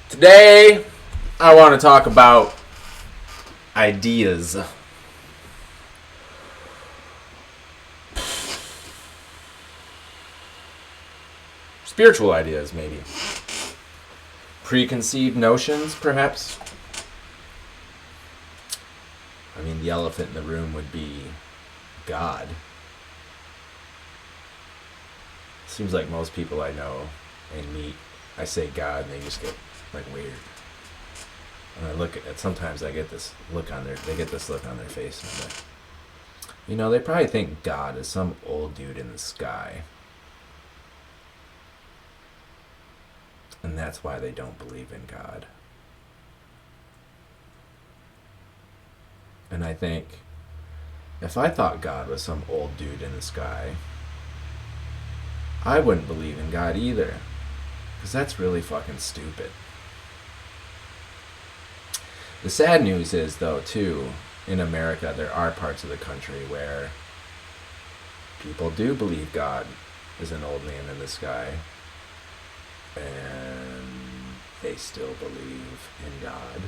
Today, I want to talk about ideas. Spiritual ideas, maybe. Preconceived notions, perhaps. I mean, the elephant in the room would be God. Seems like most people I know and meet, I say God, and they just get like weird. And I look at sometimes I get this look on their they get this look on their face, and I'm like, they probably think God is some old dude in the sky, and that's why they don't believe in God. And I think if I thought God was some old dude in the sky, I wouldn't believe in God either, because that's really fucking stupid. The sad news is, though, too, in America, there are parts of the country where people do believe God is an old man in the sky, and they still believe in God,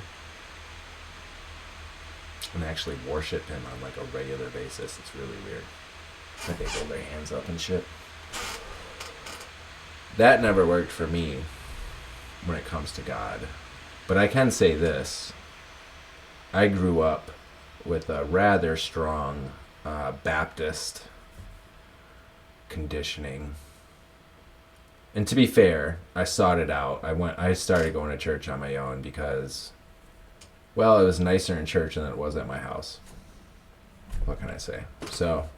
and actually worship him on like a regular basis. It's really weird. Like they hold their hands up and shit. That never worked for me when it comes to God. But I can say this. I grew up with a rather strong Baptist conditioning. And to be fair, I sought it out. I started going to church on my own because, well, it was nicer in church than it was at my house. What can I say? So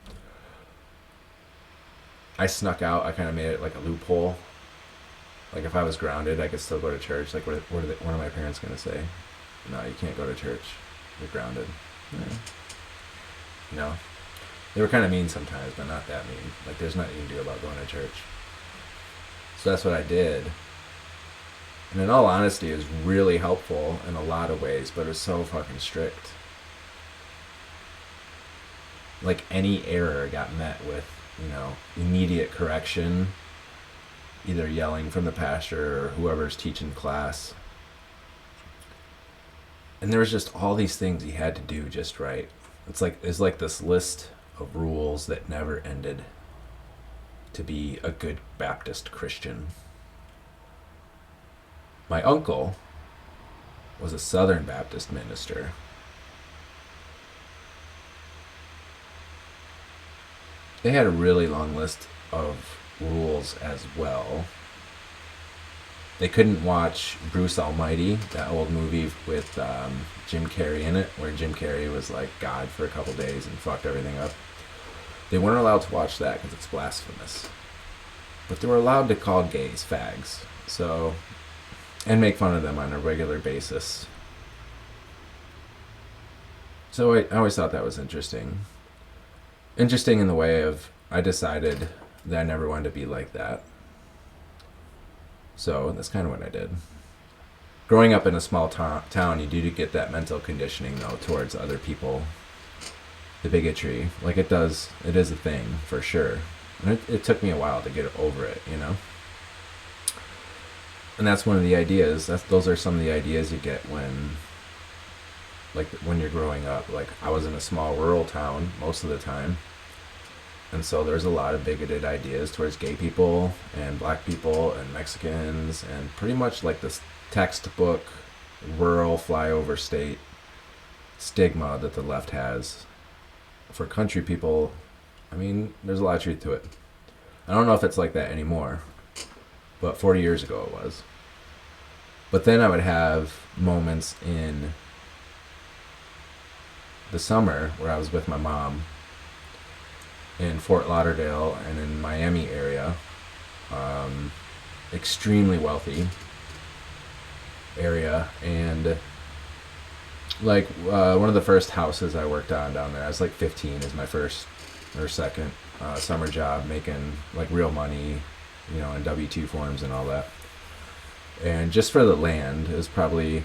I snuck out. I kind of made it like a loophole. Like if I was grounded, I could still go to church. Like what are my parents going to say? No, you can't go to church. You're grounded. Yeah. They were kind of mean sometimes, but not that mean. Like there's nothing you can do about going to church. So that's what I did. And in all honesty, it was really helpful in a lot of ways, but it was so fucking strict. Like any error got met with, immediate correction, either yelling from the pastor or whoever's teaching class. And there was just all these things he had to do just right. It's like this list of rules that never ended to be a good Baptist Christian. My uncle was a Southern Baptist minister. They had a really long list of rules as well. They couldn't watch Bruce Almighty, that old movie with Jim Carrey in it, where Jim Carrey was like God for a couple days and fucked everything up. They weren't allowed to watch that because it's blasphemous. But they were allowed to call gays fags, and make fun of them on a regular basis. So I always thought that was interesting. Interesting in the way of I decided that I never wanted to be like that. So that's kind of what I did. Growing up in a small town, you do get that mental conditioning, though, towards other people. The bigotry. Like it is a thing, for sure. And it took me a while to get over it, And that's one of the ideas. Those are some of the ideas you get when you're growing up. Like I was in a small rural town most of the time. And so there's a lot of bigoted ideas towards gay people and black people and Mexicans and pretty much like this textbook rural flyover state stigma that the left has for country people. I mean, there's a lot of truth to it. I don't know if it's like that anymore, but 40 years ago it was. But then I would have moments in the summer where I was with my mom in Fort Lauderdale and in Miami area, extremely wealthy area, and like one of the first houses I worked on down there, I was like 15, is my first or second summer job, making like real money, in W-2 forms and all that. And just for the land, it was probably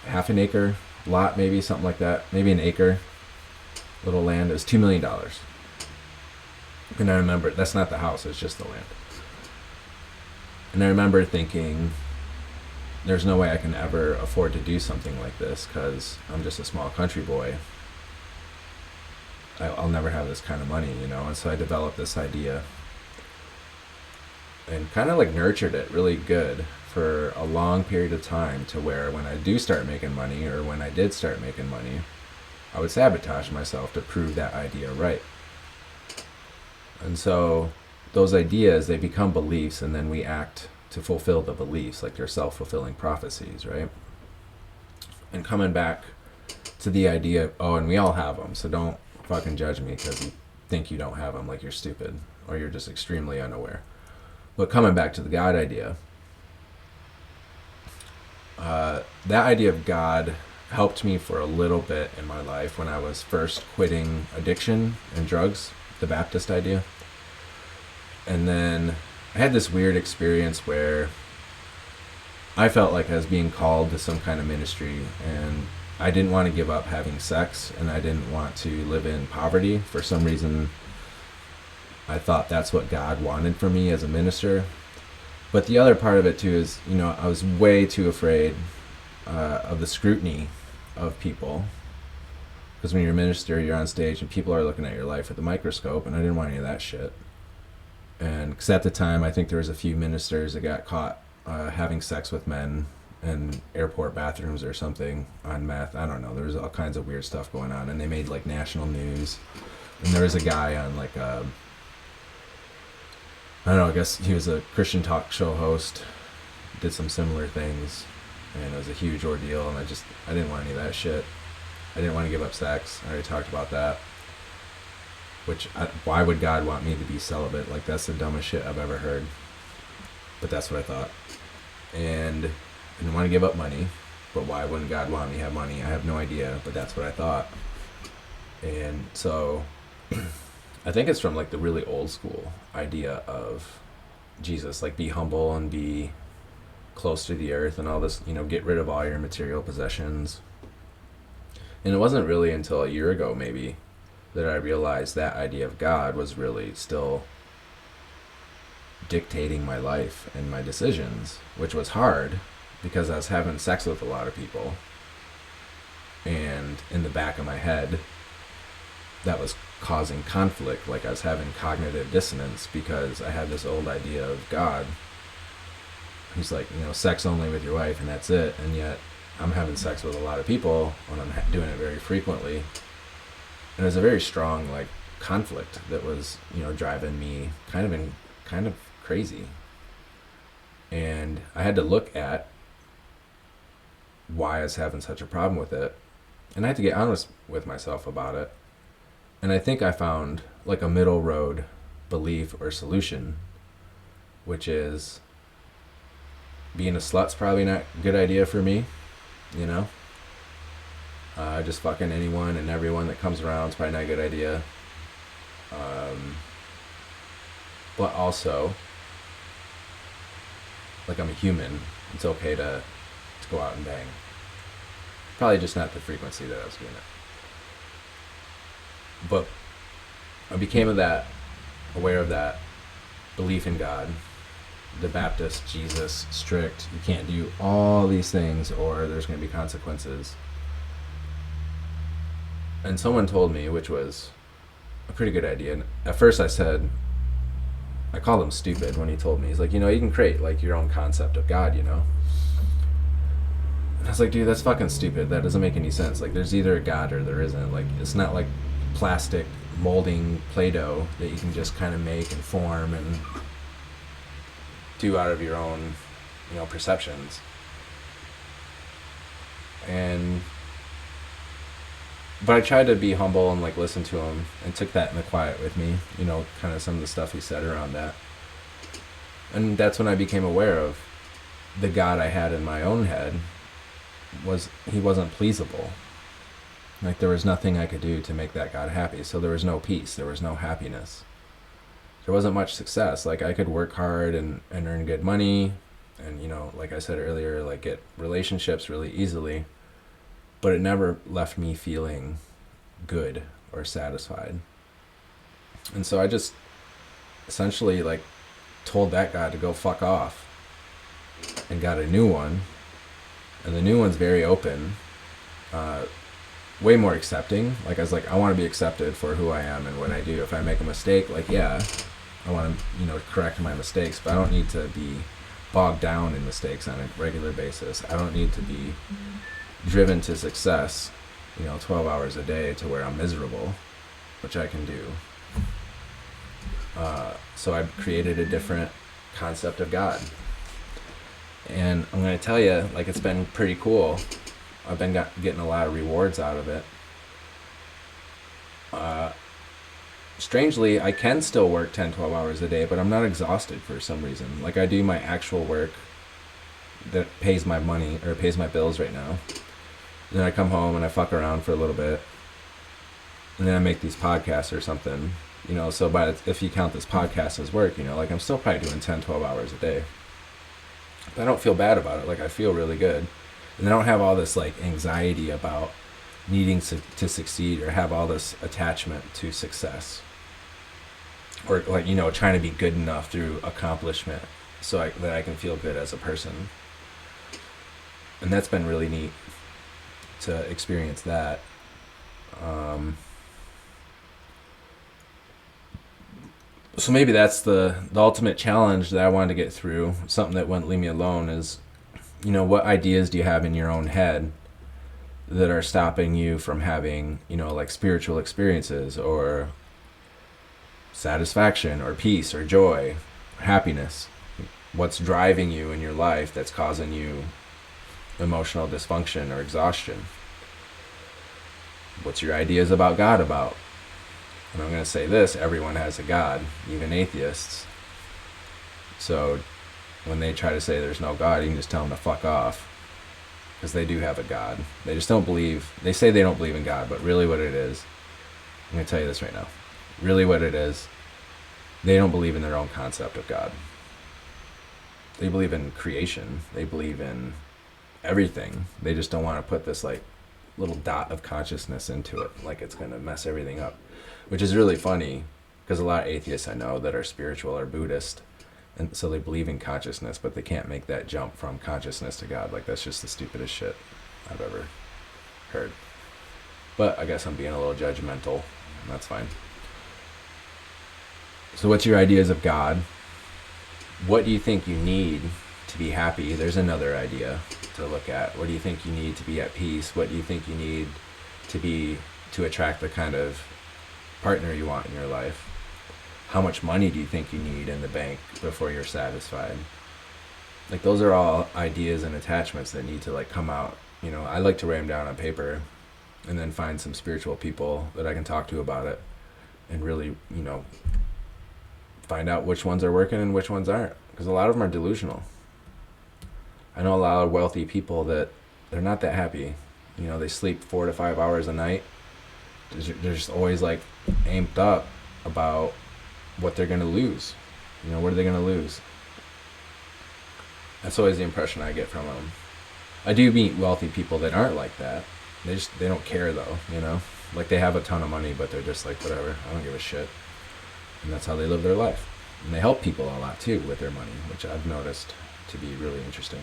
half an acre lot, maybe something like that, maybe an acre little land. It was $2 million. And I remember, that's not the house, it's just the land. And I remember thinking, there's no way I can ever afford to do something like this because I'm just a small country boy. I'll never have this kind of money, you know? And so I developed this idea and kind of like nurtured it really good for a long period of time, to where when I do start making money, or when I did start making money, I would sabotage myself to prove that idea right. And so those ideas, they become beliefs, and then we act to fulfill the beliefs, like they're self-fulfilling prophecies, right? And coming back to the idea of, oh, and we all have them, so don't fucking judge me because you think you don't have them, like you're stupid or you're just extremely unaware. But coming back to the God idea, that idea of God helped me for a little bit in my life when I was first quitting addiction and drugs, the Baptist idea. And then I had this weird experience where I felt like I was being called to some kind of ministry, and I didn't want to give up having sex, and I didn't want to live in poverty. For some reason, I thought that's what God wanted for me as a minister. But the other part of it too is, you know, I was way too afraid of the scrutiny of people. Because when you're a minister, you're on stage and people are looking at your life with a microscope, and I didn't want any of that shit. And because at the time, I think there was a few ministers that got caught having sex with men in airport bathrooms or something on meth. I don't know. There was all kinds of weird stuff going on, and they made like national news. And there was a guy on like I don't know, I guess he was a Christian talk show host, did some similar things, and it was a huge ordeal, and I didn't want any of that shit. I didn't want to give up sex. I already talked about that. Why would God want me to be celibate? Like, that's the dumbest shit I've ever heard. But that's what I thought. And I didn't want to give up money, but why wouldn't God want me to have money? I have no idea, but that's what I thought. And so I think it's from like the really old school idea of Jesus, like be humble and be close to the earth and all this, you know, get rid of all your material possessions. And it wasn't really until a year ago maybe that I realized that idea of God was really still dictating my life and my decisions, which was hard because I was having sex with a lot of people. And in the back of my head, that was causing conflict. Like I was having cognitive dissonance because I had this old idea of God. He's like, you know, sex only with your wife and that's it. And yet I'm having sex with a lot of people when I'm doing it very frequently. And it was a very strong like conflict that was, you know, driving me kind of crazy. And I had to look at why I was having such a problem with it. And I had to get honest with myself about it. And I think I found like a middle road belief or solution, which is being a slut's probably not a good idea for me, you know? Just fucking anyone and everyone that comes around is probably not a good idea. But also, like I'm a human, it's okay to go out and bang. Probably just not the frequency that I was doing it. But I became aware of that belief in God, the Baptist, Jesus, strict, you can't do all these things or there's going to be consequences. And someone told me, which was a pretty good idea. And at first I called him stupid when he told me. He's like, you know, you can create like your own concept of God, you know? And I was like, dude, that's fucking stupid. That doesn't make any sense. Like, there's either a God or there isn't. Like, it's not like plastic molding Play-Doh that you can just kind of make and form and do out of your own, you know, perceptions. But I tried to be humble and like listen to him and took that in the quiet with me, you know, kind of some of the stuff he said around that. And that's when I became aware of the God I had in my own head he wasn't pleasable. Like there was nothing I could do to make that God happy. So there was no peace. There was no happiness. There wasn't much success. Like I could work hard and earn good money and, you know, like I said earlier, like get relationships really easily. But it never left me feeling good or satisfied. And so I just essentially like told that God to go fuck off and got a new one And the new one's very open, way more accepting. Like I was like, I want to be accepted for who I am and what I do. If I make a mistake, like yeah, I want to correct my mistakes, but I don't need to be bogged down in mistakes on a regular basis. I don't need to be driven to success, 12 hours a day to where I'm miserable, which I can do. So I've created a different concept of God. And I'm going to tell you, like, it's been pretty cool. I've been getting a lot of rewards out of it. Strangely, I can still work 10, 12 hours a day, but I'm not exhausted for some reason. Like, I do my actual work that pays my money, or pays my bills right now. And then I come home and I fuck around for a little bit. And then I make these podcasts or something. So if you count this podcast as work, like I'm still probably doing 10, 12 hours a day. But I don't feel bad about it. Like I feel really good. And I don't have all this like anxiety about needing to succeed or have all this attachment to success. Or like, trying to be good enough through accomplishment so that I can feel good as a person. And that's been really neat to experience that. So maybe that's the ultimate challenge that I wanted to get through. Something that wouldn't leave me alone is, what ideas do you have in your own head that are stopping you from having, like spiritual experiences or satisfaction or peace or joy or happiness? What's driving you in your life that's causing you emotional dysfunction or exhaustion? What's your ideas about God about? And I'm going to say this, everyone has a God, even atheists. So when they try to say there's no God, you can just tell them to fuck off. Because they do have a God. They just don't believe, they say they don't believe in God, but really what it is, I'm going to tell you this right now. Really what it is, they don't believe in their own concept of God. They believe in creation. They believe in everything. They just don't want to put this like little dot of consciousness into it, like it's going to mess everything up. Which is really funny, because a lot of atheists I know that are spiritual are Buddhist, and so they believe in consciousness, but they can't make that jump from consciousness to God. Like, that's just the stupidest shit I've ever heard. But I guess I'm being a little judgmental, and that's fine. So what's your ideas of God? What do you think you need to be happy? There's another idea to look at. What do you think you need to be at peace? What do you think you need to attract the kind of partner you want in your life? How much money do you think you need in the bank before you're satisfied? Like, those are all ideas and attachments that need to like come out. I like to write them down on paper and then find some spiritual people that I can talk to about it and really, find out which ones are working and which ones aren't, because a lot of them are delusional. I know a lot of wealthy people that they're not that happy. They sleep 4 to 5 hours a night. They're just always like amped up about what they're going to lose. What are they going to lose? That's always the impression I get from them. I do meet wealthy people that aren't like that. They don't care though, like they have a ton of money, but they're just like, whatever, I don't give a shit. And that's how they live their life. And they help people a lot too with their money, which I've noticed to be really interesting.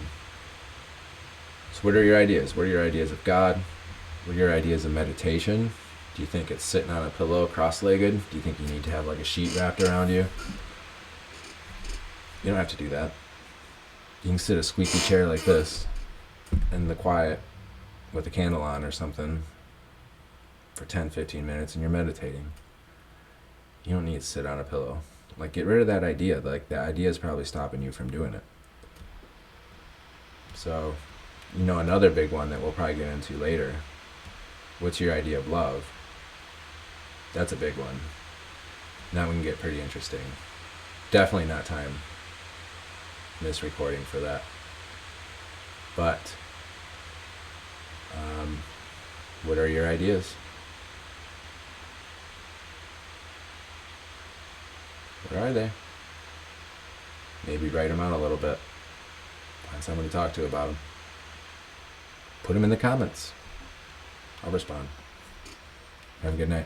So what are your ideas? What are your ideas of God? What are your ideas of meditation? Do you think it's sitting on a pillow cross-legged? Do you think you need to have like a sheet wrapped around you? You don't have to do that. You can sit a squeaky chair like this in the quiet with a candle on or something for 10, 15 minutes and you're meditating. You don't need to sit on a pillow. Like, get rid of that idea. Like, the idea is probably stopping you from doing it. So, another big one that we'll probably get into later. What's your idea of love? That's a big one. Now we can get pretty interesting. Definitely not time in this recording for that. But, what are your ideas? Where are they? Maybe write them out a little bit. Find someone to talk to about them. Put them in the comments. I'll respond. Have a good night.